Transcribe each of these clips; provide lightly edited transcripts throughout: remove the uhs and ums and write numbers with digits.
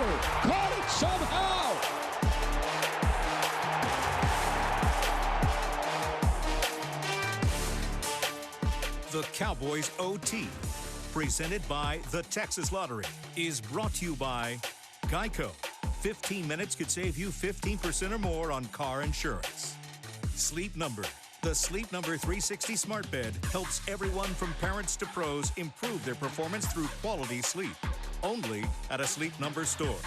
Cooper caught it somehow. The Cowboys OT, presented by the Texas Lottery, is brought to you by Geico. 15 minutes could save you 15% or more on car insurance. Sleep Number. The Sleep Number 360 smart bed helps everyone from parents to pros improve their performance through quality sleep. Only at a Sleep Number store.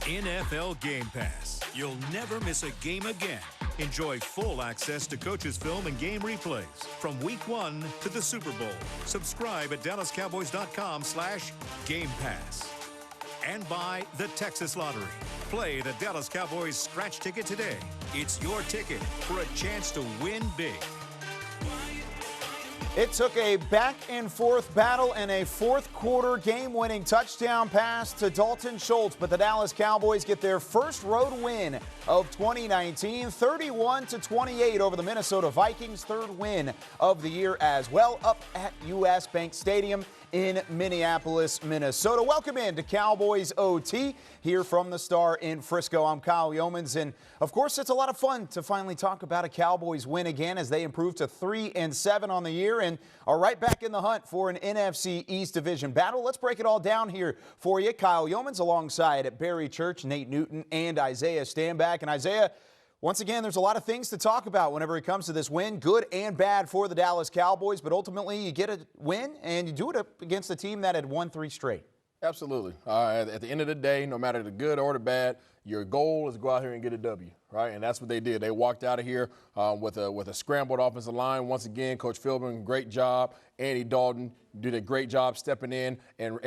NFL Game Pass. You'll never miss a game again. Enjoy full access to coaches' film and game replays from Week 1 to the Super Bowl. Subscribe at DallasCowboys.com/Game Pass. And by the Texas Lottery. Play the Dallas Cowboys scratch ticket today. It's your ticket for a chance to win big. It took a back-and-forth battle and a fourth-quarter game-winning touchdown pass to Dalton Schultz, but the Dallas Cowboys get their first road win of 2019, 31-28 over the Minnesota Vikings, third win of the year as well, up at U.S. Bank Stadium in Minneapolis, Minnesota. Welcome in to Cowboys OT here from the Star in Frisco. I'm Kyle Youmans, and of course it's a lot of fun to finally talk about a Cowboys win again as they improve to 3-7 on the year and are right back in the hunt for an NFC East Division battle. Let's break it all down here for you. Kyle Youmans alongside Barry Church, Nate Newton, and Isaiah Stanback. And Isaiah, once again, there's a lot of things to talk about whenever it comes to this win, good and bad for the Dallas Cowboys, but ultimately you get a win and you do it up against a team that had won 3 straight. Absolutely. At the end of the day, no matter the good or the bad, your goal is to go out here and get a W, right? And that's what they did. They walked out of here with a scrambled offensive line. Once again, Coach Philbin, great job. Andy Dalton did a great job stepping in and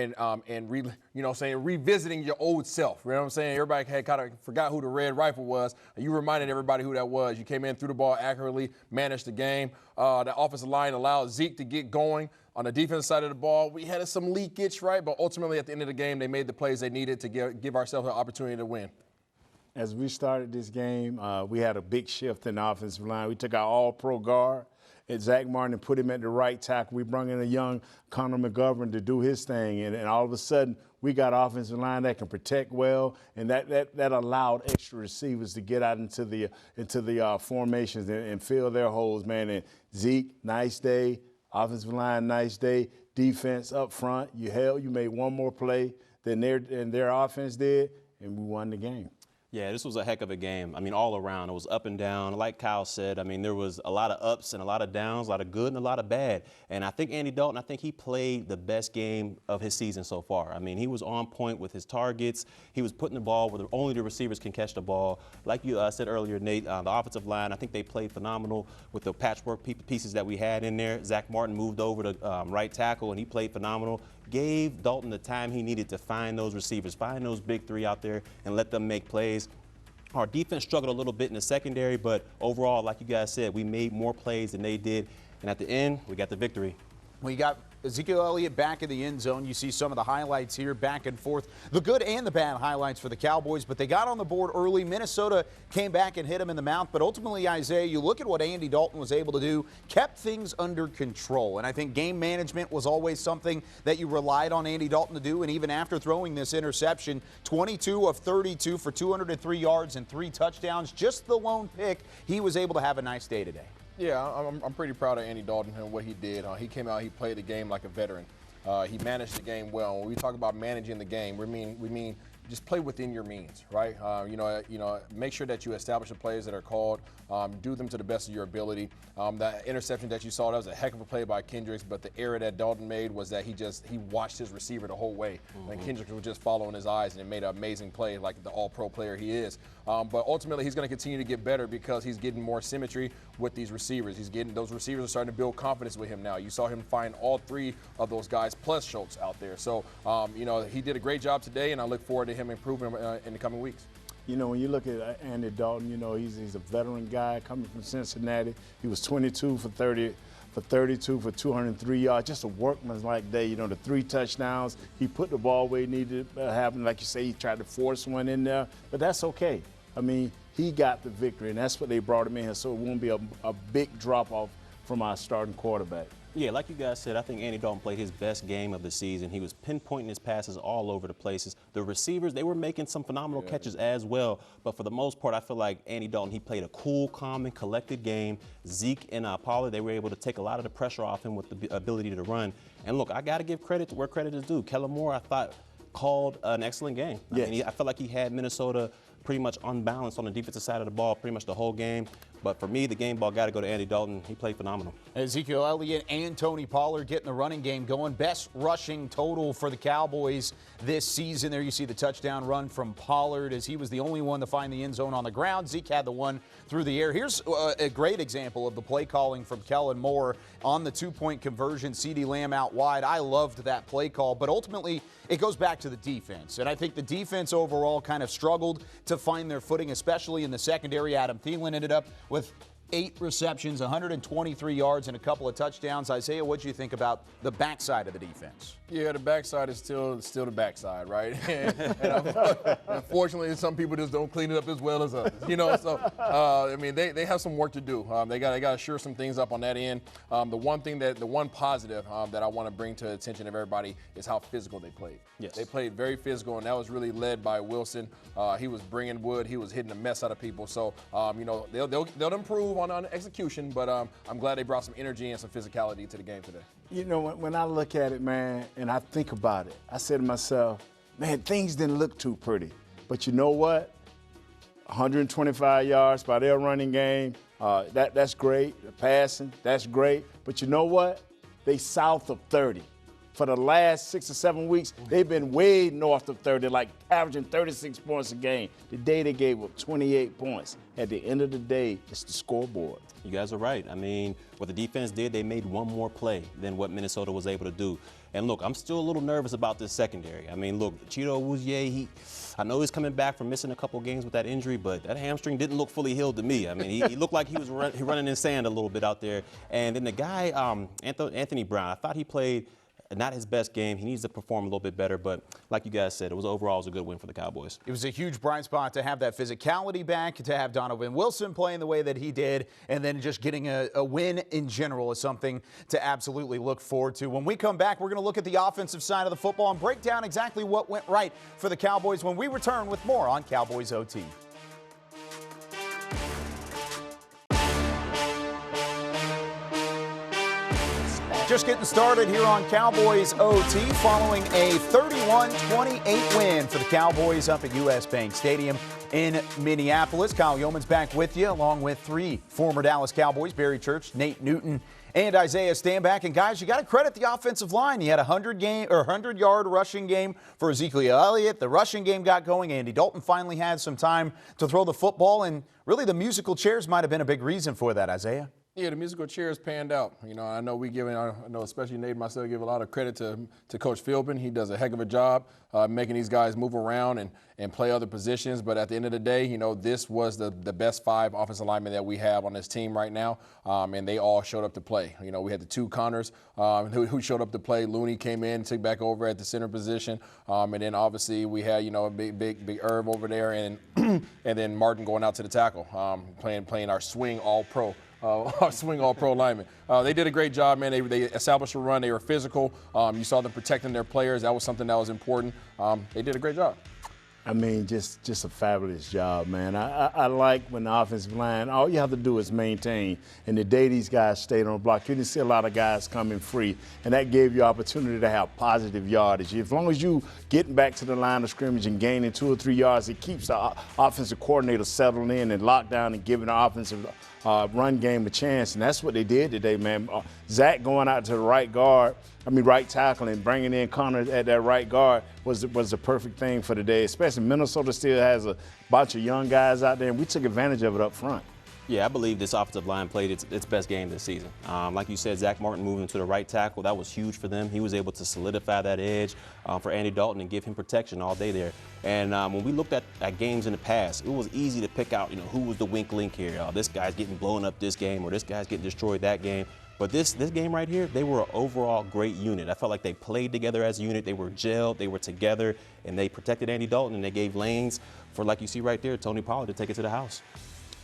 revisiting your old self. You know what I'm saying? Everybody had kind of forgot who the red rifle was. You reminded everybody who that was. You came in, threw the ball accurately, managed the game. The offensive line allowed Zeke to get going. On the defensive side of the ball, we had some leakage, right? But ultimately, at the end of the game, they made the plays they needed to give ourselves an opportunity to win. As we started this game, we had a big shift in the offensive line. We took our all-pro guard at Zach Martin and put him at the right tackle. We brought in a young Connor McGovern to do his thing. And all of a sudden, we got offensive line that can protect well, and that allowed extra receivers to get out into the formations and fill their holes, man. And Zeke, nice day. Offensive line, nice day. Defense up front, you made one more play than their offense did, and we won the game. Yeah, this was a heck of a game. I mean, all around. It was up and down. Like Kyle said, I mean, there was a lot of ups and a lot of downs, a lot of good and a lot of bad. And I think Andy Dalton, he played the best game of his season so far. I mean, he was on point with his targets. He was putting the ball where only the receivers can catch the ball. Like you said earlier, Nate, the offensive line, I think they played phenomenal with the patchwork pieces that we had in there. Zach Martin moved over to right tackle, and he played phenomenal. Gave Dalton the time he needed to find those receivers, find those big 3 out there, and let them make plays. Our defense struggled a little bit in the secondary, but overall, like you guys said, we made more plays than they did. And at the end, we got the victory. We got Ezekiel Elliott back in the end zone. You see some of the highlights here, back and forth. The good and the bad highlights for the Cowboys, but they got on the board early. Minnesota came back and hit him in the mouth, but ultimately, Isaiah, you look at what Andy Dalton was able to do, kept things under control. And I think game management was always something that you relied on Andy Dalton to do, and even after throwing this interception, 22 of 32 for 203 yards and 3 touchdowns, just the lone pick, he was able to have a nice day today. Yeah, I'm pretty proud of Andy Dalton and what he did. He came out, he played the game like a veteran. He managed the game well. When we talk about managing the game, we mean just play within your means, right? Make sure that you establish the plays that are called, do them to the best of your ability. That interception that you saw, that was a heck of a play by Kendricks, but the error that Dalton made was that he watched his receiver the whole way. And Kendricks was just following his eyes, and it made an amazing play like the all-pro player he is. But ultimately, he's going to continue to get better because he's getting more symmetry with these receivers. Those receivers are starting to build confidence with him now. You saw him find all 3 of those guys plus Schultz out there. So, he did a great job today, and I look forward to him improving in the coming weeks. You know, when you look at Andy Dalton, he's a veteran guy coming from Cincinnati. He was 22 for 32 for 203 yards. Just a workmanlike day. The 3 touchdowns. He put the ball where he needed to have. Like you say, he tried to force one in there, but that's okay. I mean, he got the victory, and that's what they brought him in here, so it won't be a big drop-off from our starting quarterback. Yeah, like you guys said, I think Andy Dalton played his best game of the season. He was pinpointing his passes all over the places. The receivers, they were making some phenomenal catches as well. But for the most part, I feel like Andy Dalton, he played a cool, calm, and collected game. Zeke and Pollard, they were able to take a lot of the pressure off him with the ability to run. And look, I got to give credit to where credit is due. Kellen Moore, I thought, called an excellent game. Yes. I felt like he had Minnesota pretty much unbalanced on the defensive side of the ball pretty much the whole game. But for me, the game ball got to go to Andy Dalton. He played phenomenal. Ezekiel Elliott and Tony Pollard getting the running game going. Best rushing total for the Cowboys this season. There you see the touchdown run from Pollard as he was the only one to find the end zone on the ground. Zeke had the one through the air. Here's a great example of the play calling from Kellen Moore on the two-point conversion. CeeDee Lamb out wide. I loved that play call, but ultimately it goes back to the defense. And I think the defense overall kind of struggled to find their footing, especially in the secondary. Adam Thielen ended up with 8 receptions, 123 yards, and a couple of touchdowns. Isaiah, what do you think about the backside of the defense? Yeah, the backside is still the backside, right? and unfortunately, some people just don't clean it up as well as others. So I mean, they have some work to do. They got to shore some things up on that end. The one positive that I want to bring to the attention of everybody is how physical they played. Yes. They played very physical, and that was really led by Wilson. He was bringing wood. He was hitting the mess out of people. So they'll improve on execution, but I'm glad they brought some energy and some physicality to the game today. When I look at it, man, and I think about it, I say to myself, man, things didn't look too pretty. But you know what? 125 yards by their running game, that's great. The passing, that's great. But you know what? They south of 30. For the last 6 or 7 weeks, they've been way north of 30, like averaging 36 points a game. Today they gave up 28 points. At the end of the day, it's the scoreboard. You guys are right. I mean, what the defense did, they made one more play than what Minnesota was able to do. And look, I'm still a little nervous about this secondary. I mean, look, Chido Awuzie, I know he's coming back from missing a couple games with that injury, but that hamstring didn't look fully healed to me. I mean, he looked like he was running in sand a little bit out there. And then the guy, Anthony Brown, I thought he played not his best game. He needs to perform a little bit better, but like you guys said, overall a good win for the Cowboys. It was a huge bright spot to have that physicality back, to have Donovan Wilson playing the way that he did, and then just getting a win in general is something to absolutely look forward to. When we come back, we're going to look at the offensive side of the football and break down exactly what went right for the Cowboys when we return with more on Cowboys OT. Just getting started here on Cowboys OT following a 31-28 win for the Cowboys up at US Bank Stadium in Minneapolis. Kyle Youmans back with you, along with 3 former Dallas Cowboys, Barry Church, Nate Newton, and Isaiah Stanback. And guys, you got to credit the offensive line. You had a 100-yard rushing game for Ezekiel Elliott. The rushing game got going. Andy Dalton finally had some time to throw the football, and really the musical chairs might have been a big reason for that, Isaiah. Yeah, the musical chairs panned out. I know especially Nate and myself give a lot of credit to Coach Philbin. He does a heck of a job making these guys move around and play other positions. But at the end of the day, this was the best 5 offensive linemen that we have on this team right now, and they all showed up to play. We had the 2 Connors who showed up to play. Looney came in, took back over at the center position, and then obviously we had a big Irv over there, and and then Martin going out to the tackle, playing our swing all-pro. Our swing all-pro linemen. They did a great job, man. They established a run. They were physical. You saw them protecting their players. That was something that was important. They did a great job. I mean, just a fabulous job, man. I like when the offensive line, all you have to do is maintain. And the day these guys stayed on the block, you didn't see a lot of guys coming free, and that gave you opportunity to have positive yardage. As long as you getting back to the line of scrimmage and gaining 2 or 3 yards, it keeps the offensive coordinator settled in and locked down and giving the offensive run game a chance, and that's what they did today, man. Zach going out to the right tackle, and bringing in Connor at that right guard was the perfect thing for today, especially Minnesota still has a bunch of young guys out there, and we took advantage of it up front. Yeah, I believe this offensive line played its best game this season. Like you said, Zach Martin moving to the right tackle, that was huge for them. He was able to solidify that edge for Andy Dalton and give him protection all day there. And when we looked at games in the past, it was easy to pick out, who was the weak link here. This guy's getting blown up this game, or this guy's getting destroyed that game. But this game right here, they were an overall great unit. I felt like they played together as a unit. They were gelled, they were together, and they protected Andy Dalton, and they gave lanes for, like you see right there, Tony Pollard to take it to the house.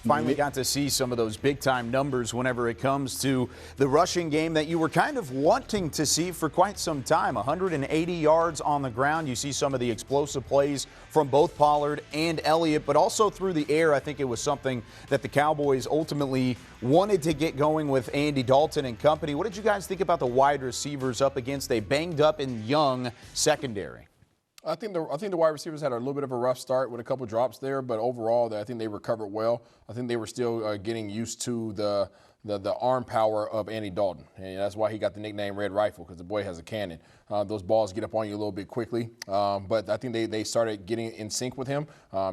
Finally got to see some of those big-time numbers whenever it comes to the rushing game that you were kind of wanting to see for quite some time. 180 yards on the ground. You see some of the explosive plays from both Pollard and Elliott, but also through the air. I think it was something that the Cowboys ultimately wanted to get going with Andy Dalton and company. What did you guys think about the wide receivers up against a banged-up and young secondary? I think the wide receivers had a little bit of a rough start with a couple drops there, but overall, I think they recovered well. I think they were still getting used to the arm power of Andy Dalton, and that's why he got the nickname Red Rifle, because the boy has a cannon. Those balls get up on you a little bit quickly, but I think they started getting in sync with him.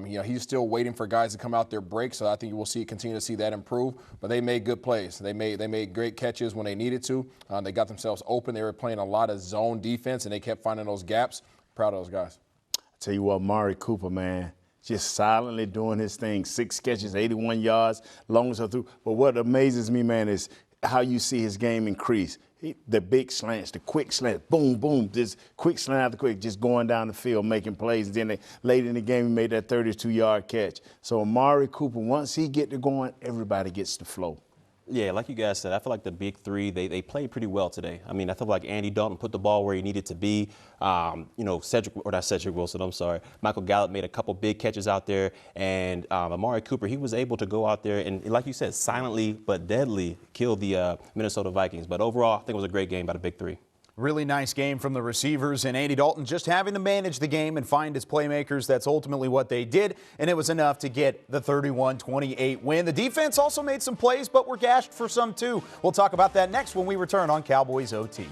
He's still waiting for guys to come out their break, so I think you will continue to see that improve. But they made good plays. They made great catches when they needed to. They got themselves open. They were playing a lot of zone defense, and they kept finding those gaps. Proud of those guys. I tell you what, Amari Cooper, man, just silently doing his thing. 6 catches, 81 yards, longest of through. But what amazes me, man, is how you see his game increase. The big slants, the quick slants, boom, boom, just quick slant after quick, just going down the field, making plays. And then late in the game, he made that 32-yard catch. So Amari Cooper, once he get to going, everybody gets the flow. Yeah, like you guys said, I feel like the big three, they played pretty well today. I mean, I feel like Andy Dalton put the ball where he needed to be. Cedric Wilson, I'm sorry. Michael Gallup made a couple big catches out there. And Amari Cooper, he was able to go out there and, like you said, silently but deadly kill the Minnesota Vikings. But overall, I think it was a great game by the big three. Really nice game from the receivers, and Andy Dalton just having to manage the game and find his playmakers. That's ultimately what they did, and it was enough to get the 31-28 win. The defense also made some plays, but were gashed for some too. We'll talk about that next when we return on Cowboys OT.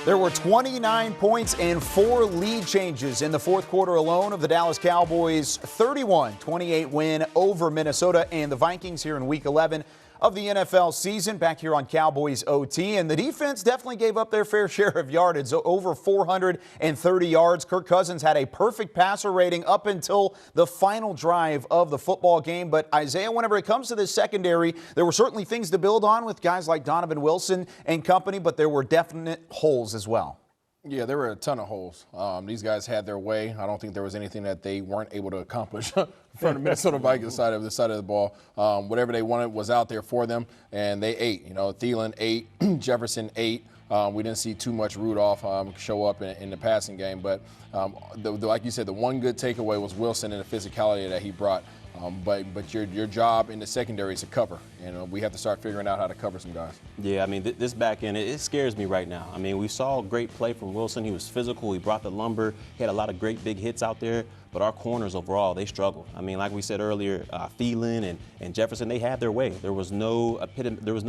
There were 29 points and 4 lead changes in the fourth quarter alone of the Dallas Cowboys' 31-28 win over Minnesota and the Vikings here in Week 11 of the NFL season. Back here on Cowboys OT, and the defense definitely gave up their fair share of yardage, over 430 yards. Kirk Cousins had a perfect passer rating up until the final drive of the football game. But Isaiah, whenever it comes to this secondary, there were certainly things to build on with guys like Donovan Wilson and company, but there were definite holes as well. Yeah, there were a ton of holes. These guys had their way. I don't think there was anything that they weren't able to accomplish from the Minnesota Vikings side of the ball. Whatever they wanted was out there for them, and they ate. Thielen ate, Jefferson ate. We didn't see too much Rudolph show up in the passing game, but like you said, the one good takeaway was Wilson and the physicality that he brought. But your job in the secondary is to cover, and we have to start figuring out how to cover some guys. Yeah, I mean, this back end, it scares me right now. I mean, we saw great play from Wilson. He was physical. He brought the lumber. He had a lot of great big hits out there. But our corners overall, they struggled. I mean, like we said earlier, Thielen and Jefferson, they had their way. There was no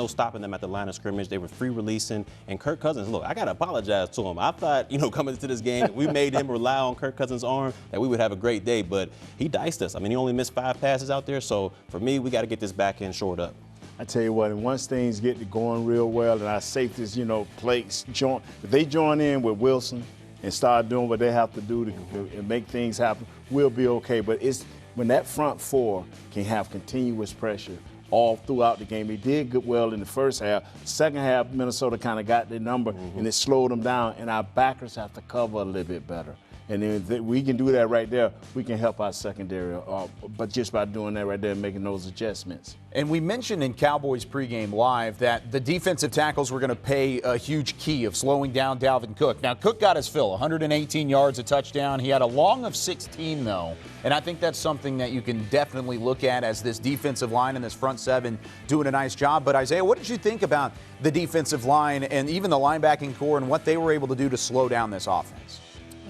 stopping them at the line of scrimmage. They were free releasing. And Kirk Cousins, look, I got to apologize to him. I thought, coming into this game, we made him rely on Kirk Cousins' arm, that we would have a great day. But he diced us. I mean, he only missed 5 passes out there. So for me, we got to get this back end shored up. I tell you what, and once things get going real well and our safeties, plays join, if they join in with Wilson and start doing what they have to do to make things happen, we'll be okay. But it's when that front four can have continuous pressure all throughout the game. They did good well in the first half. Second half, Minnesota kind of got their number, and it slowed them down, and our backers have to cover a little bit better. And if we can do that right there, we can help our secondary, but just by doing that right there and making those adjustments. And we mentioned in Cowboys pregame live that the defensive tackles were going to pay a huge key of slowing down Dalvin Cook. Now, Cook got his fill, 118 yards, a touchdown. He had a long of 16, though. And I think that's something that you can definitely look at as this defensive line and this front seven doing a nice job. But, Isaiah, what did you think about the defensive line and even the linebacking core and what they were able to do to slow down this offense?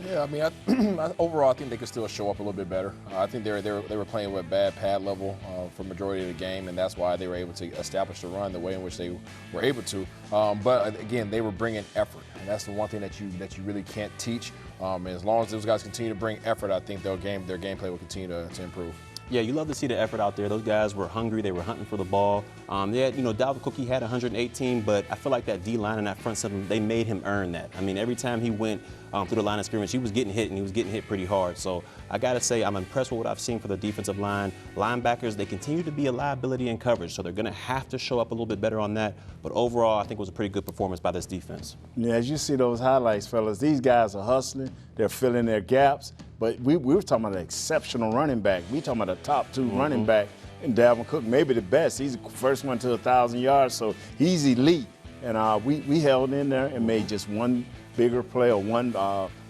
Yeah, I mean, overall, I think they could still show up a little bit better. I think they were playing with bad pad level for the majority of the game, and that's why they were able to establish the run the way in which they were able to. But again, they were bringing effort, and that's the one thing that you really can't teach. As long as those guys continue to bring effort, I think their gameplay will continue to improve. Yeah, you love to see the effort out there. Those guys were hungry. They were hunting for the ball. Dalvin Cook, he had 118, but I feel like that D-line and that front seven, they made him earn that. I mean, every time he went through the line of scrimmage, he was getting hit, and he was getting hit pretty hard. So I got to say, I'm impressed with what I've seen for the defensive line. Linebackers, they continue to be a liability in coverage, so they're going to have to show up a little bit better on that. But overall, I think it was a pretty good performance by this defense. Yeah, as you see those highlights, fellas, these guys are hustling. They're filling their gaps. But we were talking about an exceptional running back. We talking about a top 2 running back in Dalvin Cook, maybe the best. He's the first one to 1,000 yards, so he's elite. And we held in there and made just one bigger play or one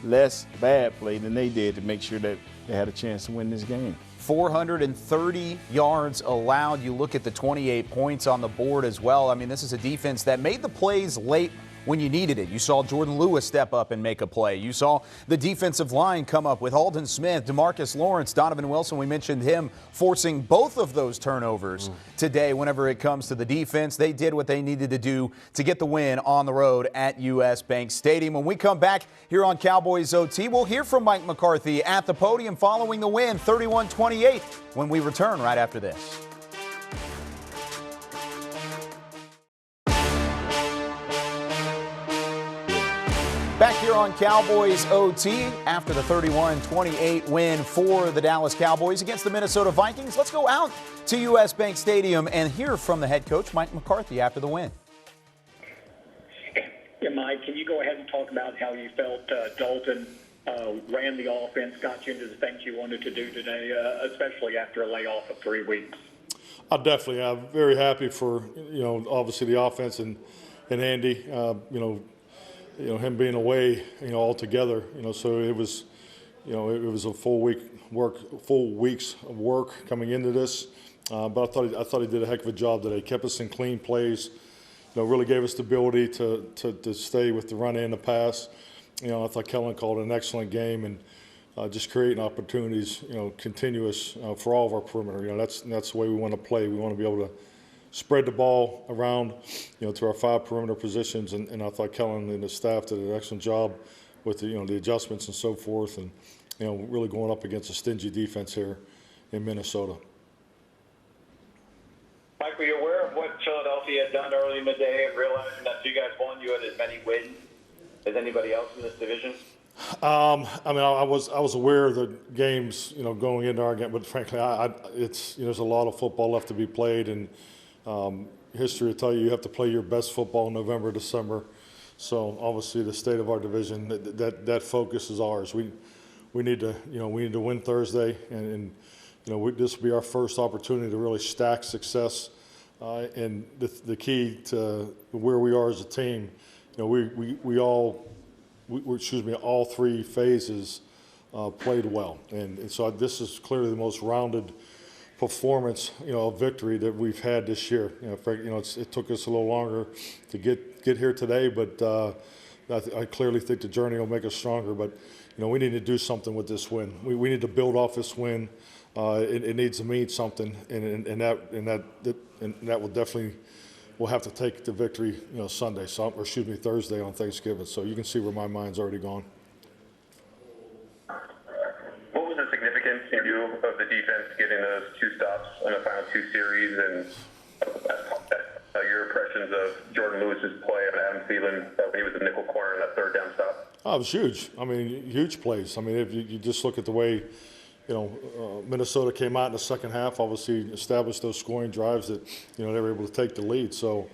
less bad play than they did to make sure that they had a chance to win this game. 430 yards allowed. You look at the 28 points on the board as well. I mean, this is a defense that made the plays late when you needed it. You saw Jordan Lewis step up and make a play. You saw the defensive line come up with Aldon Smith, DeMarcus Lawrence, Donovan Wilson. We mentioned him forcing both of those turnovers today whenever it comes to the defense. They did what they needed to do to get the win on the road at US Bank Stadium. When we come back here on Cowboys OT, we'll hear from Mike McCarthy at the podium following the win, 31-28, when we return right after this. Back here on Cowboys OT after the 31-28 win for the Dallas Cowboys against the Minnesota Vikings. Let's go out to US Bank Stadium and hear from the head coach, Mike McCarthy, after the win. Yeah, Mike, can you go ahead and talk about how you felt Dalton ran the offense, got you into the things you wanted to do today, especially after a layoff of 3 weeks? I'm very happy for, obviously the offense and Andy, him being away, altogether, so it was a full week's of work coming into this. But I thought he did a heck of a job today. Kept us in clean plays, really gave us the ability to stay with the run and the pass. I thought Kellen called an excellent game and just creating opportunities, continuous for all of our perimeter. That's the way we want to play. We want to be able to spread the ball around, to our 5 perimeter positions, and I thought Kellen and the staff did an excellent job with the adjustments and so forth, and really going up against a stingy defense here in Minnesota. Mike, were you aware of what Philadelphia had done early in the day, and realizing that you guys won, you had as many wins as anybody else in this division? I was aware of the games, going into our game, but frankly, there's a lot of football left to be played, and history will tell you have to play your best football in November, December. So obviously the state of our division, that focus is ours. We need to win Thursday, and this will be our first opportunity to really stack success. And the key to where we are as a team, all 3 phases played well, and so this is clearly the most rounded performance, victory that we've had this year. It took us a little longer to get here today, but I clearly think the journey will make us stronger. But we need to do something with this win. We need to build off this win. It needs to mean something, and that will definitely. We'll have to take the victory, Thursday on Thanksgiving. So you can see where my mind's already gone. What was the significance in view of the defense getting those 2 stops in the final 2 series, and your impressions of Jordan Lewis's play of Adam Thielen when he was a nickel corner in that 3rd down stop? Oh, it was huge. Huge plays. If you just look at the way, Minnesota came out in the second half, obviously established those scoring drives that, they were able to take the lead. So,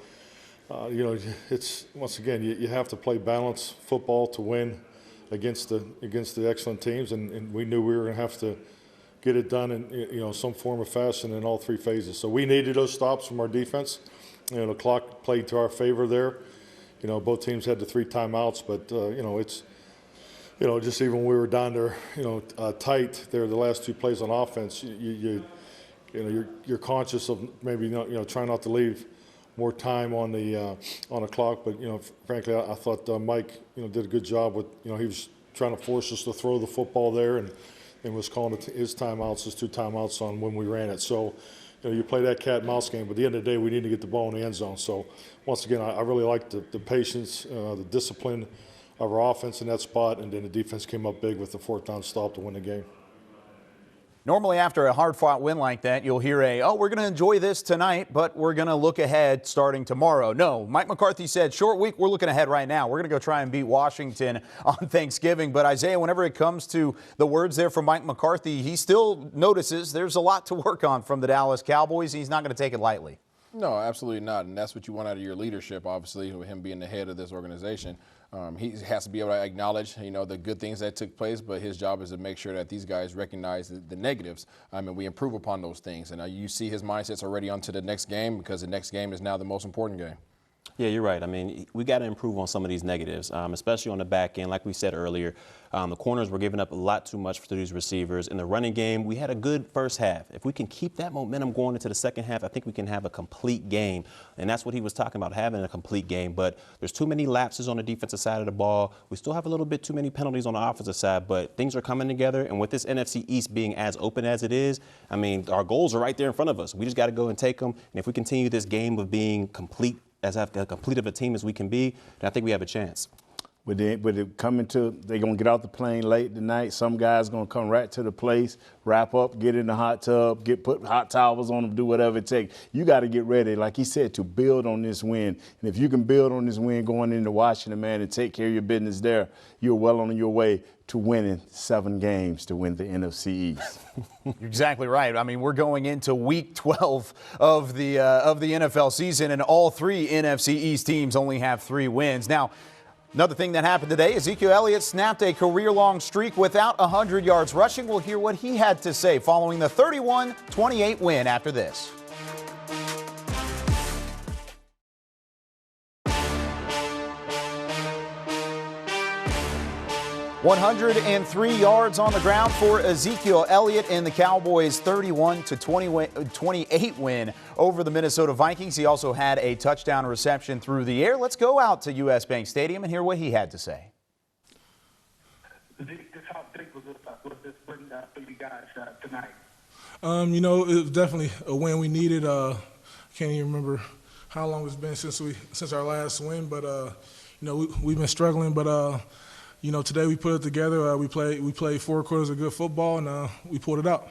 it's, once again, you have to play balanced football to win against the excellent teams, and we knew we were going to have to get it done in, some form or fashion in all 3 phases. So we needed those stops from our defense. The clock played to our favor there. Both teams had the 3 timeouts, but, it's, just even when we were down there, tight there, the last 2 plays on offense, you're conscious of maybe trying not to leave more time on the clock. But frankly, I thought Mike did a good job with he was trying to force us to throw the football there, and was calling his 2 timeouts on when we ran it. So you play that cat and mouse game, but at the end of the day, we need to get the ball in the end zone. So once again, I really liked the patience, the discipline of our offense in that spot, and then the defense came up big with the 4th down stop to win the game. Normally after a hard-fought win like that, you'll hear we're going to enjoy this tonight, but we're going to look ahead starting tomorrow. No, Mike McCarthy said, short week, we're looking ahead right now. We're going to go try and beat Washington on Thanksgiving. But Isaiah, whenever it comes to the words there from Mike McCarthy, he still notices there's a lot to work on from the Dallas Cowboys. He's not going to take it lightly. No, absolutely not. And that's what you want out of your leadership, obviously, with him being the head of this organization. He has to be able to acknowledge, the good things that took place, but his job is to make sure that these guys recognize the negatives. And we improve upon those things. And you see his mindset's already onto the next game, because the next game is now the most important game. Yeah, you're right. I mean, we got to improve on some of these negatives, especially on the back end. Like we said earlier, the corners were giving up a lot too much for these receivers. In the running game, we had a good first half. If we can keep that momentum going into the second half, I think we can have a complete game. And that's what he was talking about, having a complete game. But there's too many lapses on the defensive side of the ball. We still have a little bit too many penalties on the offensive side, but things are coming together. And with this NFC East being as open as it is, I mean, our goals are right there in front of us. We just got to go and take them. And if we continue this game of being complete of a team as we can be, then I think we have a chance. With it coming to, they're going to get off the plane late tonight. Some guys going to come right to the place, wrap up, get in the hot tub, put hot towels on them, do whatever it takes. You got to get ready, like he said, to build on this win. And if you can build on this win going into Washington, man, and take care of your business there, you're well on your way to winning 7 games to win the NFC East. You're exactly right. I mean, we're going into week 12 of the NFL season, and all 3 NFC East teams only have 3 wins. Now, another thing that happened today, Ezekiel Elliott snapped a career-long streak without 100 yards rushing. We'll hear what he had to say following the 31-28 win after this. 103 yards on the ground for Ezekiel Elliott in the Cowboys' 31-28 win over the Minnesota Vikings. He also had a touchdown reception through the air. Let's go out to U.S. Bank Stadium and hear what he had to say. How big was this win for you guys tonight? It was definitely a win we needed. Can't even remember how long it's been since our last win, but we've been struggling, but. Today we put it together. We played 4 quarters of good football, and we pulled it out.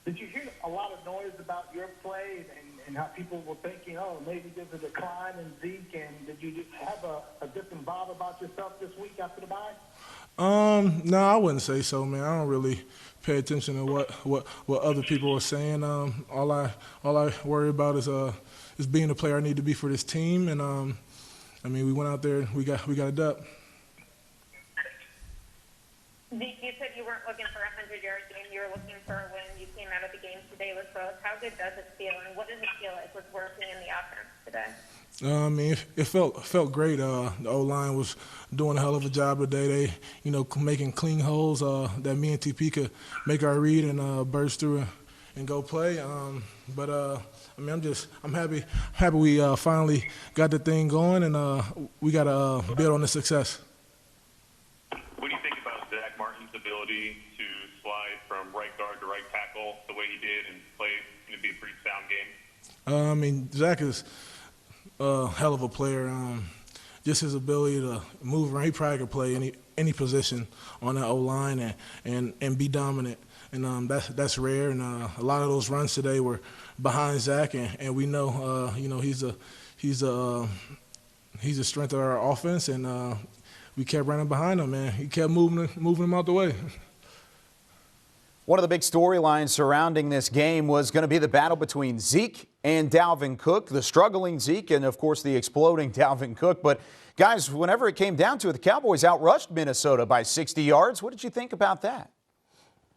Did you hear a lot of noise about your play and how people were thinking, maybe there's a decline in Zeke, and did you just have a different vibe about yourself this week after the bye? No, I wouldn't say so, man. I don't really pay attention to what other people are saying. All I worry about is being the player I need to be for this team, and we went out there and we got a dub. Zeke, you said you weren't looking for a 100-yard game. You were looking for a win. You came out of the game today with both. How good does it feel, and what does it feel like was working in the offense today? It felt great. The O-line was doing a hell of a job today. They, making clean holes that me and TP could make our read and burst through and go play. I'm happy we finally got the thing going, and we got to build on the success. What do you think about Zach Martin's ability to slide from right guard to right tackle the way he did and play to be a pretty sound game? Zach is a hell of a player. Just his ability to move around. He probably could play any position on that O-line and be dominant. And that's rare. And a lot of those runs today were behind Zach, and we know, he's a strength of our offense, and we kept running behind him, man. He kept moving him out the way. One of the big storylines surrounding this game was going to be the battle between Zeke and Dalvin Cook, the struggling Zeke and, of course, the exploding Dalvin Cook. But, guys, whenever it came down to it, the Cowboys outrushed Minnesota by 60 yards. What did you think about that?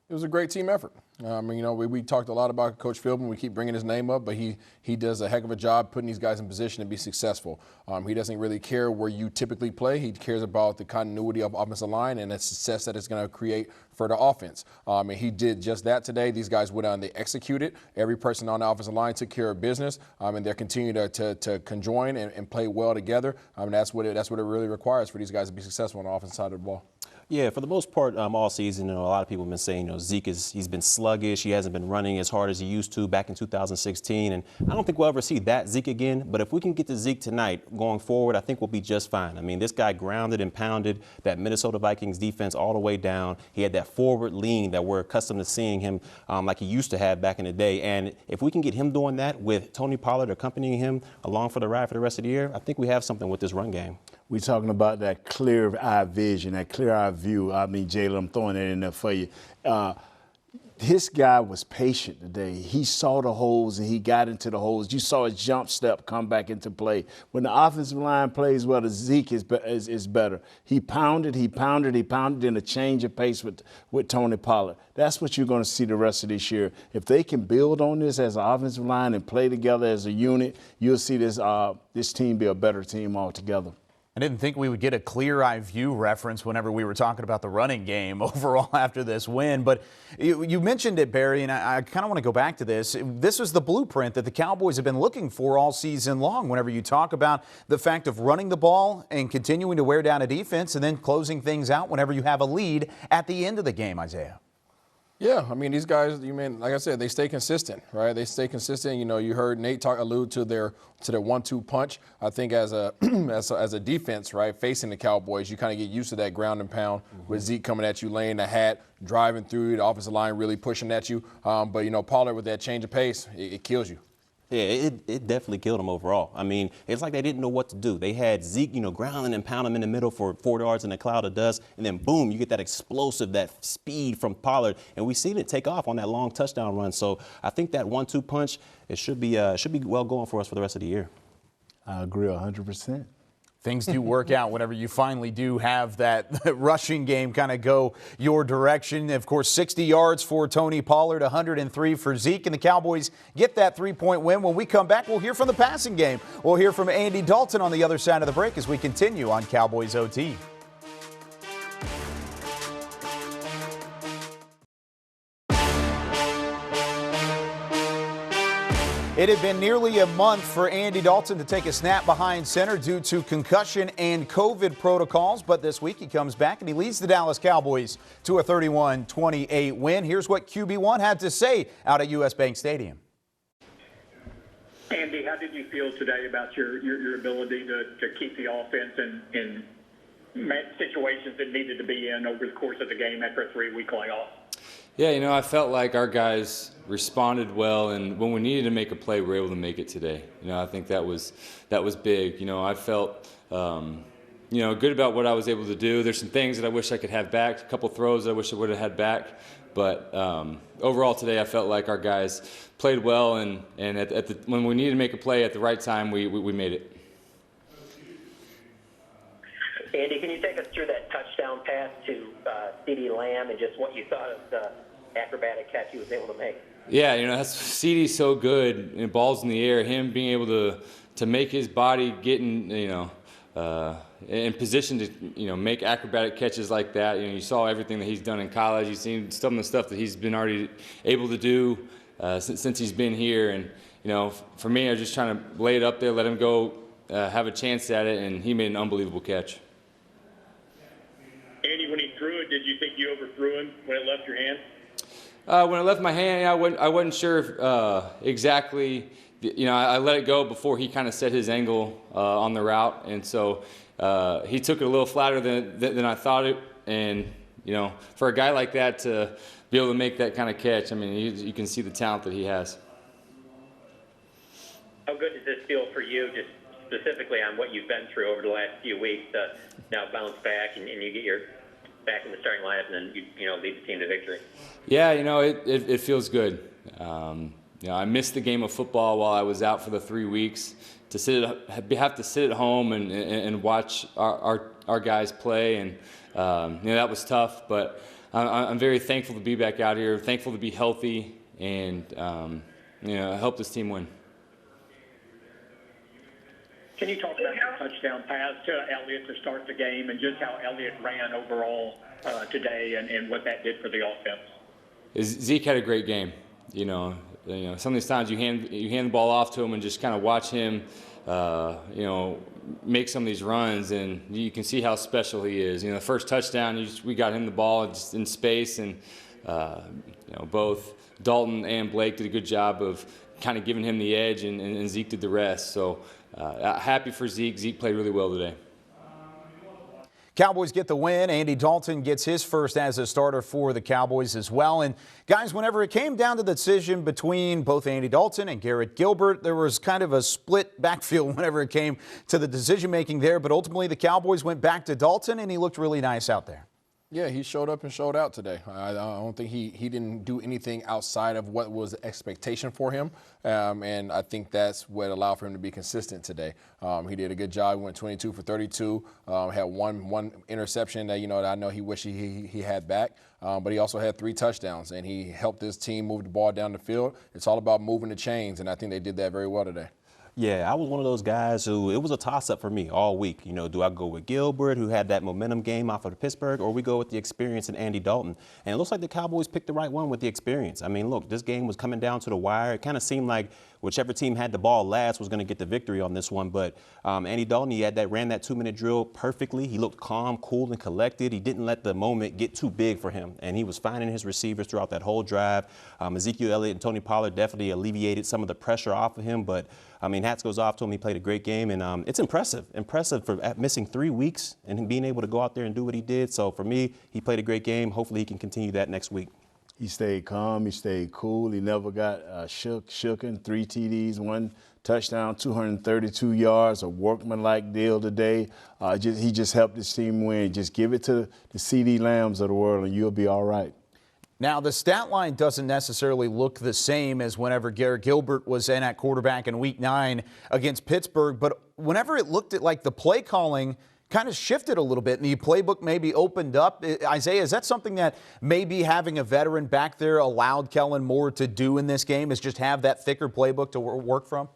It was a great team effort. We talked a lot about Coach Philbin. We keep bringing his name up, but he does a heck of a job putting these guys in position to be successful. He doesn't really care where you typically play. He cares about the continuity of offensive line and the success that it's going to create for the offense. And he did just that today. These guys went out and they executed. Every person on the offensive line took care of business, and they're continuing to conjoin and play well together. That's what it really requires for these guys to be successful on the offensive side of the ball. Yeah, for the most part, all season, a lot of people have been saying, Zeke he's been sluggish. He hasn't been running as hard as he used to back in 2016. And I don't think we'll ever see that Zeke again. But if we can get to Zeke tonight going forward, I think we'll be just fine. I mean, this guy grounded and pounded that Minnesota Vikings defense all the way down. He had that forward lean that we're accustomed to seeing him like he used to have back in the day. And if we can get him doing that with Tony Pollard accompanying him along for the ride for the rest of the year, I think we have something with this run game. We're talking about that clear eye vision, that clear eye view. I mean, Jalen, I'm throwing that in there for you. His guy was patient today. He saw the holes and he got into the holes. You saw his jump step come back into play. When the offensive line plays well, the Zeke is better. He pounded in a change of pace with Tony Pollard. That's what you're going to see the rest of this year. If they can build on this as an offensive line and play together as a unit, you'll see this team be a better team altogether. I didn't think we would get a clear eye view reference whenever we were talking about the running game overall after this win. But you mentioned it, Barry, and I kind of want to go back to this. This was the blueprint that the Cowboys have been looking for all season long. Whenever you talk about the fact of running the ball and continuing to wear down a defense and then closing things out whenever you have a lead at the end of the game, Isaiah. Yeah, I mean, these guys, like I said, they stay consistent, right? They stay consistent. You heard Nate allude to their 1-2 punch. I think as a as a defense, right, facing the Cowboys, you kind of get used to that ground and pound with Zeke coming at you, laying the hat, driving through the offensive line, really pushing at you. But Pollard with that change of pace, it kills you. Yeah, it definitely killed them overall. I mean, it's like they didn't know what to do. They had Zeke, grounding and pounding him in the middle for 4 yards in a cloud of dust, and then boom, you get that explosive, that speed from Pollard, and we've seen it take off on that long touchdown run. So I think that 1-2 punch, it should be well going for us for the rest of the year. I agree 100%. Things do work out whenever you finally do have that rushing game kind of go your direction. Of course, 60 yards for Tony Pollard, 103 for Zeke, and the Cowboys get that 3-point win. When we come back, we'll hear from the passing game. We'll hear from Andy Dalton on the other side of the break as we continue on Cowboys OT. It had been nearly a month for Andy Dalton to take a snap behind center due to concussion and COVID protocols, but this week he comes back and he leads the Dallas Cowboys to a 31-28 win. Here's what QB1 had to say out at US Bank Stadium. Andy, how did you feel today about your ability to keep the offense in situations that needed to be in over the course of the game after a 3-week layoff? Yeah, I felt like our guys responded well, and when we needed to make a play, we were able to make it today. I think that was big. I felt good about what I was able to do. There's some things that I wish I could have back, a couple throws that I wish I would have had back, but overall today I felt like our guys played well, and when we needed to make a play at the right time, we made it. Andy, can you take us through that touchdown pass to CeeDee Lamb and just what you thought of the acrobatic catch he was able to make? Yeah, that's CeeDee's so good, balls in the air. Him being able to make his body get in position to make acrobatic catches like that. You saw everything that he's done in college. You've seen some of the stuff that he's been already able to do since he's been here. And for me, I was just trying to lay it up there, let him go, have a chance at it, and he made an unbelievable catch. Andy, when he threw it, did you think you overthrew him when it left your hand? When it left my hand, I wasn't sure if, exactly. I let it go before he kind of set his angle on the route, and so he took it a little flatter than I thought it. And for a guy like that to be able to make that kind of catch, I mean, you can see the talent that he has. How good does this feel for you, just specifically on what you've been through over the last few weeks, to now bounce back and you get your back in the starting lineup and then you lead the team to victory? Yeah, it feels good. I missed the game of football while I was out for the 3 weeks. To have to sit at home and watch our guys play, and that was tough. But I'm very thankful to be back out here. Thankful to be healthy and help this team win. Can you talk about the touchdown pass to Elliott to start the game and just how Elliott ran overall today and what that did for the offense? Zeke had a great game. some of these times you hand the ball off to him and just kind of watch him, make some of these runs, and you can see how special he is. The first touchdown, we got him the ball just in space, and both Dalton and Blake did a good job of kind of giving him the edge, and Zeke did the rest. So happy for Zeke. Zeke played really well today. Cowboys get the win. Andy Dalton gets his first as a starter for the Cowboys as well. And guys, whenever it came down to the decision between both Andy Dalton and Garrett Gilbert, there was kind of a split backfield whenever it came to the decision making there. But ultimately the Cowboys went back to Dalton, and he looked really nice out there. Yeah, he showed up and showed out today. I don't think he didn't do anything outside of what was the expectation for him, and I think that's what allowed for him to be consistent today. He did a good job. He went 22 for 32, had one interception that that I know he wished he had back, but he also had 3 touchdowns, and he helped his team move the ball down the field. It's all about moving the chains, and I think they did that very well today. Yeah, I was one of those guys who, it was a toss-up for me all week. Do I go with Gilbert, who had that momentum game off of Pittsburgh, or we go with the experience in Andy Dalton? And it looks like the Cowboys picked the right one with the experience. I mean, look, this game was coming down to the wire. It kind of seemed like whichever team had the ball last was going to get the victory on this one. But Andy Dalton, he ran that 2-minute drill perfectly. He looked calm, cool, and collected. He didn't let the moment get too big for him. And he was finding his receivers throughout that whole drive. Ezekiel Elliott and Tony Pollard definitely alleviated some of the pressure off of him. But, hats goes off to him. He played a great game. And it's impressive for missing 3 weeks and being able to go out there and do what he did. So for me, he played a great game. Hopefully he can continue that next week. He stayed calm. He stayed cool. He never got shooken. 3 TDs, 1 touchdown, 232 yards, a workmanlike deal today. He just helped his team win. Just give it to the CeeDee Lambs of the world, and you'll be all right. Now, the stat line doesn't necessarily look the same as whenever Garrett Gilbert was in at quarterback in Week 9 against Pittsburgh, but whenever it looked at like the play calling kind of shifted a little bit and the playbook maybe opened up. Isaiah, is that something that maybe having a veteran back there allowed Kellen Moore to do in this game, is just have that thicker playbook to work from?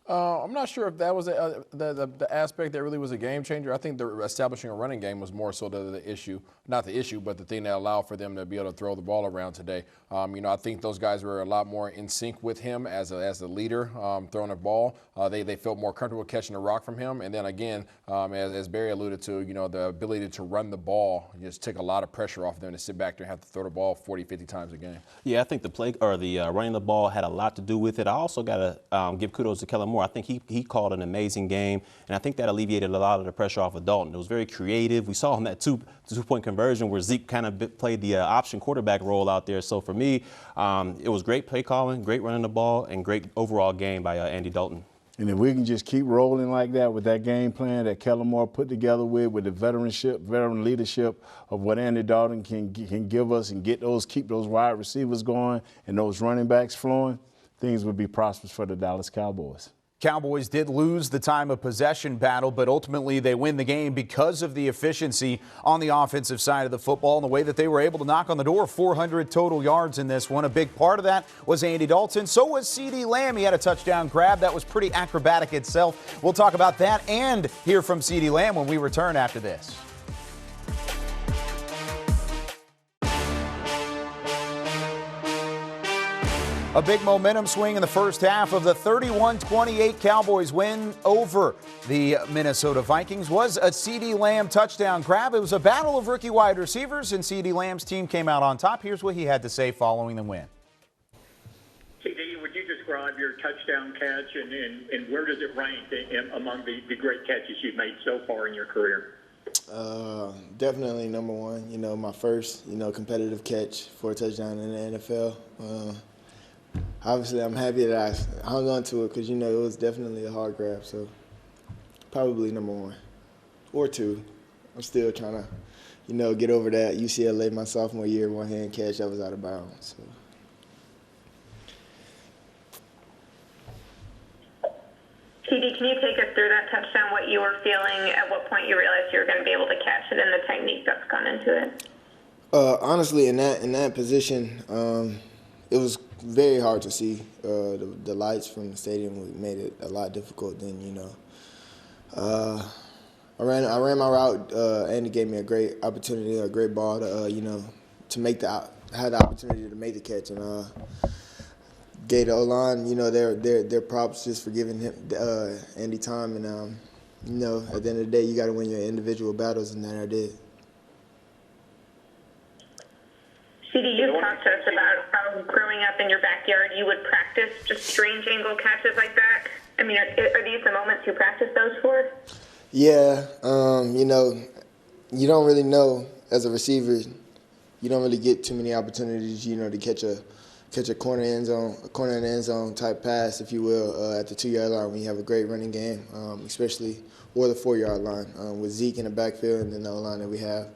I'm not sure if that was the aspect that really was a game changer. I think the establishing a running game was more so the issue, not the issue, but the thing that allowed for them to be able to throw the ball around today. I think those guys were a lot more in sync with him as a leader throwing the ball. They felt more comfortable catching the rock from him. And then again, as Barry alluded to, the ability to run the ball just took a lot of pressure off them to sit back there and have to throw the ball 40, 50 times a game. Yeah, I think the running the ball had a lot to do with it. I also got to give kudos to Kellen Moore. I think he called an amazing game, and I think that alleviated a lot of the pressure off of Dalton. It was very creative. We saw him that two-point conversion where Zeke kind of played the option quarterback role out there. So for me, it was great play calling, great running the ball, and great overall game by Andy Dalton. And if we can just keep rolling like that with that game plan that Kellen Moore put together with the veteran leadership of what Andy Dalton can give us and keep those wide receivers going and those running backs flowing, things would be prosperous for the Dallas Cowboys. Cowboys did lose the time of possession battle, but ultimately they win the game because of the efficiency on the offensive side of the football and the way that they were able to knock on the door of 400 total yards in this one. A big part of that was Andy Dalton. So was CeeDee Lamb. He had a touchdown grab. That was pretty acrobatic itself. We'll talk about that and hear from CeeDee Lamb when we return after this. A big momentum swing in the first half of the 31-28 Cowboys win over the Minnesota Vikings was a CeeDee Lamb touchdown grab. It was a battle of rookie wide receivers, and CeeDee Lamb's team came out on top. Here's what he had to say following the win. CeeDee, would you describe your touchdown catch, and where does it rank among the great catches you've made so far in your career? Definitely number one. My first, competitive catch for a touchdown in the NFL. Obviously, I'm happy that I hung on to it because, it was definitely a hard grab. So probably number one or two. I'm still trying to, get over that UCLA my sophomore year one-hand catch that was out of bounds. So. CeeDee, can you take us through that touchdown, what you were feeling, at what point you realized you were going to be able to catch it, and the technique that's gone into it? Honestly, in that position, it was very hard to see. The lights from the stadium made it a lot difficult. Then I ran my route. Andy gave me a great opportunity, a great ball to to make had the opportunity to make the catch. And gave the O-line, their props just for giving him Andy time. And, at the end of the day, you got to win your individual battles, and that I did. CeeDee, you talked to us about how growing up in your backyard you would practice just strange angle catches like that. I mean, are these the moments you practice those for? Yeah, you don't really know as a receiver. You don't really get too many opportunities, to catch a corner in the end zone type pass, if you will, at the 2-yard line when you have a great running game, especially or the 4-yard line with Zeke in the backfield and then the line that we have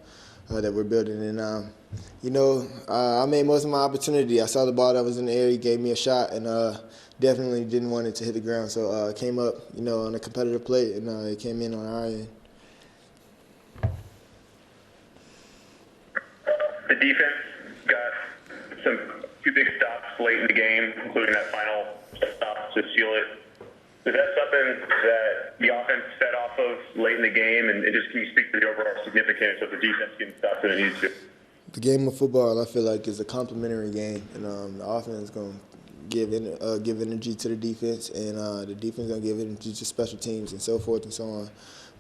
that we're building. And I made most of my opportunity. I saw the ball that was in the air. He gave me a shot, and definitely didn't want it to hit the ground. So it came up, on a competitive play, and it came in on our end. The defense got two big stops late in the game, including that final stop to seal it. Is that something that the offense fed off of late in the game? And just can you speak to the overall significance of the defense getting stops when it needs to? The game of football, I feel like, is a complementary game, and the offense is going to give energy to the defense, and the defense going to give energy to special teams and so forth and so on.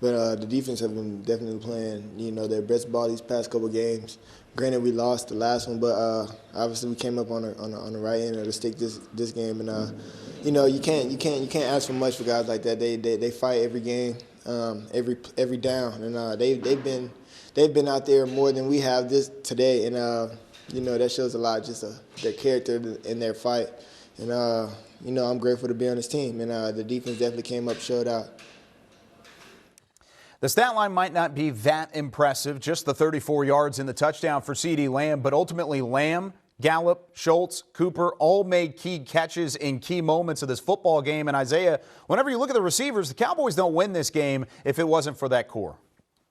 But the defense have been definitely playing, their best ball these past couple games. Granted, we lost the last one, but obviously we came up on the right end of the stick this game, and you can't ask for much for guys like that. They fight every game, every down, and they've been out there more than we have today, and that shows a lot, just their character and their fight, and I'm grateful to be on this team, and the defense definitely came up, showed out. The stat line might not be that impressive, just the 34 yards in the touchdown for CeeDee Lamb, but ultimately Lamb, Gallup, Schultz, Cooper all made key catches in key moments of this football game. And Isaiah, whenever you look at the receivers, the Cowboys don't win this game if it wasn't for that core.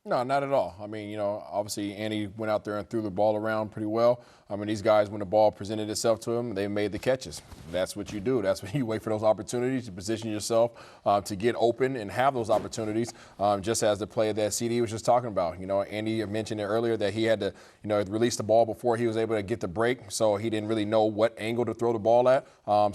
No, not at all. I mean, obviously Andy went out there and threw the ball around pretty well. I mean, these guys, when the ball presented itself to them, they made the catches. That's what you do. That's when you wait for those opportunities to position yourself to get open and have those opportunities, just as the play that CeeDee was just talking about. Andy mentioned it earlier that he had to, release the ball before he was able to get the break, so he didn't really know what angle to throw the ball at.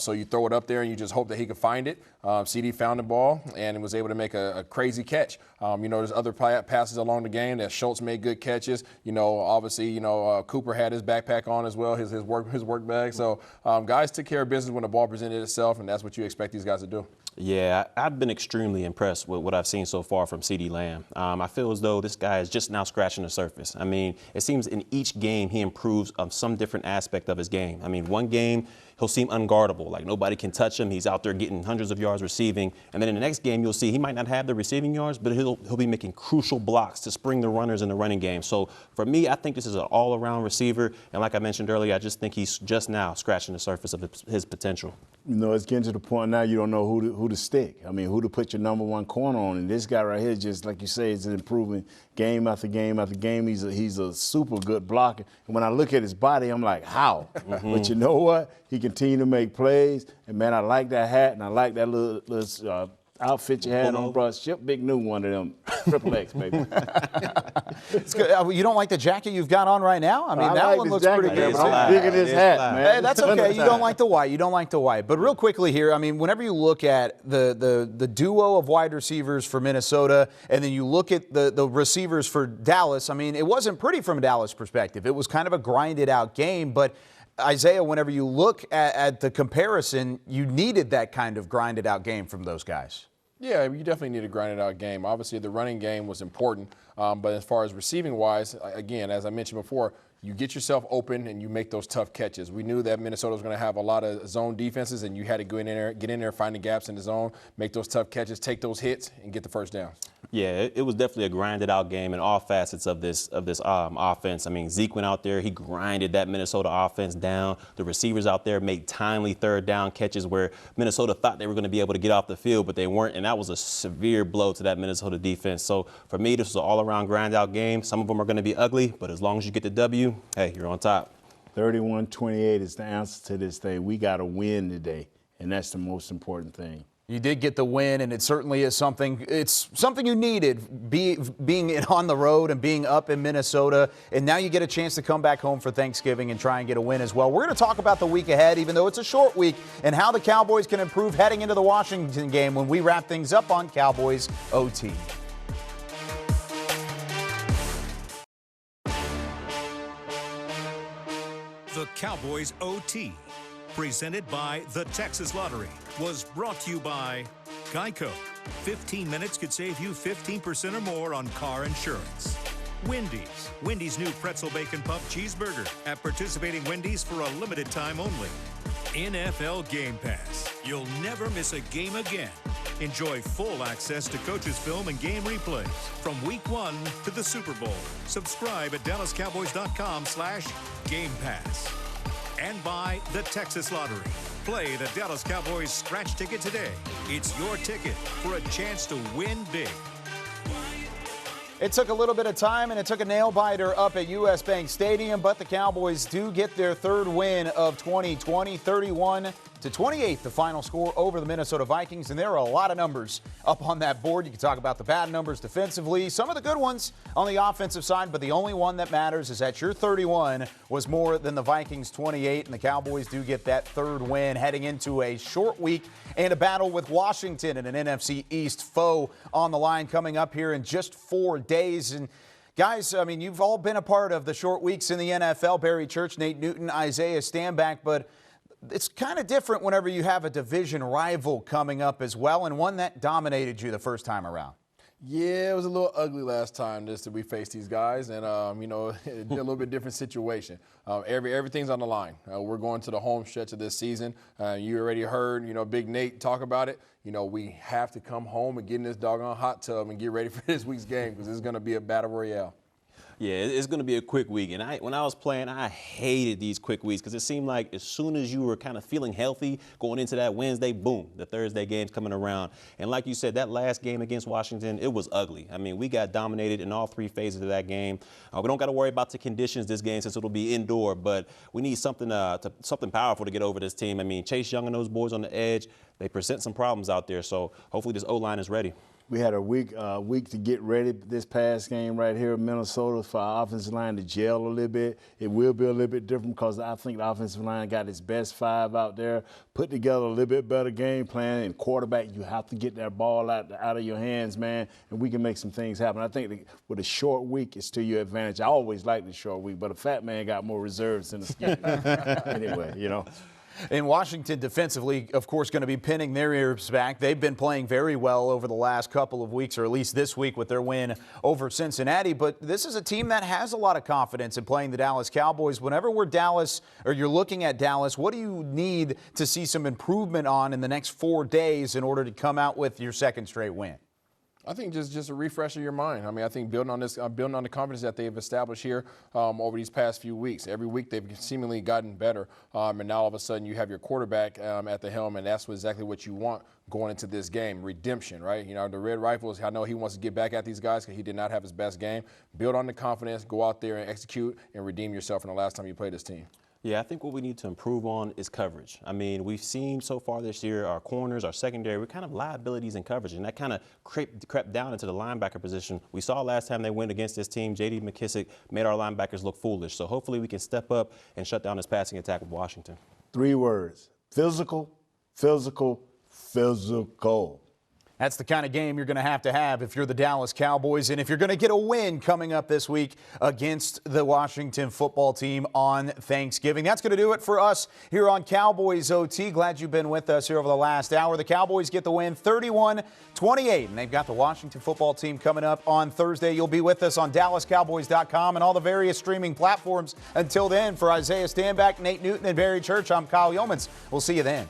So you throw it up there and you just hope that he could find it. CeeDee found the ball and was able to make a crazy catch. There's other passes along the game that Schultz made good catches. Obviously, Cooper had his backpack on as well, his work bag. So guys took care of business when the ball presented itself, and that's what you expect these guys to do. Yeah, I've been extremely impressed with what I've seen so far from CeeDee Lamb. I feel as though this guy is just now scratching the surface. I mean, it seems in each game he improves on some different aspect of his game. I mean, one game he'll seem unguardable, like nobody can touch him. He's out there getting hundreds of yards receiving. And then in the next game, you'll see he might not have the receiving yards, but he'll be making crucial blocks to spring the runners in the running game. So for me, I think this is an all-around receiver. And like I mentioned earlier, I just think he's just now scratching the surface of his potential. It's getting to the point now you don't know who to stick. I mean, who to put your number one corner on. And this guy right here, just like you say, is improving game after game after game. He's a super good blocker. And when I look at his body, I'm like, how? Mm-hmm. But you know what? He continue to make plays. And, man, I like that hat, and I like that little outfit you had on, bro. Ship big new one of them. Triple X, baby. It's good. You don't like the jacket you've got on right now? I mean, that one looks pretty good. I'm digging this hat, man. Hey, that's okay. You don't like the white. You don't like the white. But real quickly here, I mean, whenever you look at the duo of wide receivers for Minnesota, and then you look at the receivers for Dallas, I mean, it wasn't pretty from a Dallas perspective. It was kind of a grinded-out game, but Isaiah, whenever you look at the comparison, you needed that kind of grinded-out game from those guys. Yeah, you definitely need a grinded-out game. Obviously, the running game was important, but as far as receiving-wise, again, as I mentioned before, you get yourself open and you make those tough catches. We knew that Minnesota was going to have a lot of zone defenses, and you had to get in there, find the gaps in the zone, make those tough catches, take those hits, and get the first down. Yeah, it was definitely a grinded-out game in all facets of this offense. I mean, Zeke went out there, he grinded that Minnesota offense down. The receivers out there made timely third-down catches where Minnesota thought they were going to be able to get off the field, but they weren't, and that was a severe blow to that Minnesota defense. So for me, this was an all-around grind-out game. Some of them are going to be ugly, but as long as you get the W, hey, you're on top. 31-28 is the answer to this thing. We got to win today, and that's the most important thing. You did get the win, and it certainly is something. It's something you needed, being on the road and being up in Minnesota. And now you get a chance to come back home for Thanksgiving and try and get a win as well. We're going to talk about the week ahead, even though it's a short week, and how the Cowboys can improve heading into the Washington game when we wrap things up on Cowboys OT. The Cowboys OT, presented by the Texas Lottery, was brought to you by Geico. 15 minutes could save you 15% or more on car insurance. Wendy's. Wendy's new pretzel bacon puff cheeseburger at participating Wendy's for a limited time only. NFL Game Pass. You'll never miss a game again. Enjoy full access to coaches' film and game replays from Week 1 to the Super Bowl. Subscribe at DallasCowboys.com/Game Pass. And by the Texas Lottery. Play the Dallas Cowboys scratch ticket today. It's your ticket for a chance to win big. It took a little bit of time, and it took a nail-biter up at U.S. Bank Stadium, but the Cowboys do get their third win of 2020, 31-28, the final score over the Minnesota Vikings, and there are a lot of numbers up on that board. You can talk about the bad numbers defensively, some of the good ones on the offensive side, but the only one that matters is that your 31 was more than the Vikings' 28, and the Cowboys do get that third win heading into a short week and a battle with Washington and an NFC East foe on the line coming up here in just 4 days. And guys, I mean, you've all been a part of the short weeks in the NFL. Barry Church, Nate Newton, Isaiah Stanback, but it's kind of different whenever you have a division rival coming up as well, and one that dominated you the first time around. Yeah, it was a little ugly last time that we faced these guys, and a little bit different situation. Everything's on the line. We're going to the home stretch of this season. You already heard, Big Nate talk about it. We have to come home and get in this doggone hot tub and get ready for this week's game because it's going to be a battle royale. Yeah, it's going to be a quick week. And when I was playing, I hated these quick weeks because it seemed like as soon as you were kind of feeling healthy going into that Wednesday, boom, the Thursday game's coming around. And like you said, that last game against Washington, it was ugly. I mean, we got dominated in all three phases of that game. We don't got to worry about the conditions this game since it'll be indoor, but we need something powerful to get over this team. I mean, Chase Young and those boys on the edge, they present some problems out there. So hopefully this O-line is ready. We had a week to get ready this past game right here in Minnesota for our offensive line to gel a little bit. It will be a little bit different because I think the offensive line got its best five out there, put together a little bit better game plan. And quarterback, you have to get that ball out of your hands, man, and we can make some things happen. I think with a short week, it's to your advantage. I always like the short week, but a fat man got more reserves in the schedule. Anyway, In Washington defensively, of course, going to be pinning their ears back. They've been playing very well over the last couple of weeks, or at least this week with their win over Cincinnati. But this is a team that has a lot of confidence in playing the Dallas Cowboys. Whenever you're looking at Dallas, what do you need to see some improvement on in the next 4 days in order to come out with your second straight win? I think just a refresh of your mind. I mean, I think building on the confidence that they've established here over these past few weeks. Every week they've seemingly gotten better, and now all of a sudden you have your quarterback at the helm, and that's exactly what you want going into this game. Redemption, right? The Red Rifles, I know he wants to get back at these guys because he did not have his best game. Build on the confidence, go out there and execute and redeem yourself from the last time you played this team. Yeah, I think what we need to improve on is coverage. I mean, we've seen so far this year our corners, our secondary, we're kind of liabilities in coverage, and that kind of crept down into the linebacker position. We saw last time they went against this team, J.D. McKissick made our linebackers look foolish. So hopefully we can step up and shut down this passing attack with Washington. 3 words: physical, physical, physical. That's the kind of game you're going to have if you're the Dallas Cowboys, and if you're going to get a win coming up this week against the Washington football team on Thanksgiving. That's going to do it for us here on Cowboys OT. Glad you've been with us here over the last hour. The Cowboys get the win 31-28, and they've got the Washington football team coming up on Thursday. You'll be with us on DallasCowboys.com and all the various streaming platforms. Until then, for Isaiah Stanback, Nate Newton, and Barry Church, I'm Kyle Youmans. We'll see you then.